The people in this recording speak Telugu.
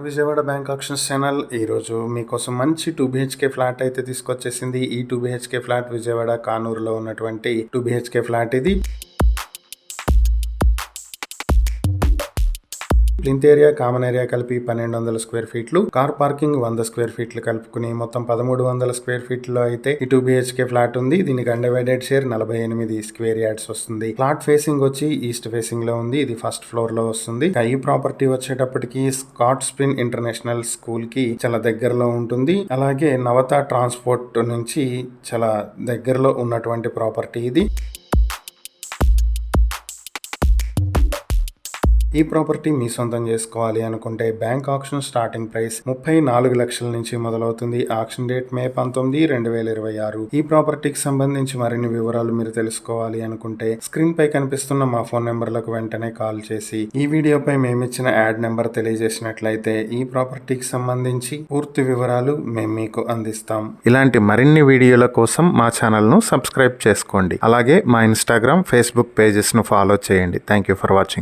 విజయవాడ బ్యాంక్ ఆక్షన్స్ ఛానల్ ఈరోజు మీకోసం మంచి 2 BHK ఫ్లాట్ అయితే తీసుకొచ్చేసింది. ఈ 2 BHK ఫ్లాట్ విజయవాడ కానూరులో ఉన్నటువంటి 2 BHK ఫ్లాట్ ఇది. ప్లింత్ ఏరియా, కామన్ ఏరియా కలిపి 1200 స్క్వేర్ ఫీట్లు, కార్ పార్కింగ్ 100 స్క్వేర్ ఫీట్లు కలుపుకుని మొత్తం 1300 స్క్వేర్ ఫీట్లో అయితే ఈ 2 BHK ఫ్లాట్ ఉంది. దీనికి అన్డివైడెడ్ షేర్ 48 స్క్వేర్ యార్డ్స్ వస్తుంది. ఫ్లాట్ ఫేసింగ్ వచ్చి ఈస్ట్ ఫేసింగ్ లో ఉంది. ఇది ఫస్ట్ ఫ్లోర్ లో వస్తుంది. ఈ ప్రాపర్టీ వచ్చేటప్పటికి స్కాట్ స్ప్రిన్ ఇంటర్నేషనల్ స్కూల్ కి చాలా దగ్గరలో ఉంటుంది. అలాగే నవత ట్రాన్స్పోర్ట్ నుంచి చాలా దగ్గరలో ఉన్నటువంటి ప్రాపర్టీ ఇది. ఈ ప్రాపర్టీ మీ సొంతం చేసుకోవాలి అనుకుంటే బ్యాంక్ ఆక్షన్ స్టార్టింగ్ ప్రైస్ 34 లక్షల నుంచి మొదలవుతుంది. Auction date May 19, 2026. ఈ ప్రాపర్టీకి సంబంధించి మరిన్ని వివరాలు మీరు తెలుసుకోవాలి అనుకుంటే స్క్రీన్ పై కనిపిస్తున్న మా ఫోన్ నెంబర్లకు వెంటనే కాల్ చేసి ఈ వీడియోపై మేమిచ్చిన యాడ్ నెంబర్ తెలియజేసినట్లయితే ఈ ప్రాపర్టీకి సంబంధించి పూర్తి వివరాలు మేము మీకు అందిస్తాం. ఇలాంటి మరిన్ని వీడియోల కోసం మా ఛానల్ ను సబ్స్క్రైబ్ చేసుకోండి. అలాగే మా ఇన్స్టాగ్రామ్, ఫేస్బుక్ పేజెస్ ను ఫాలో చేయండి. Thank you for watching.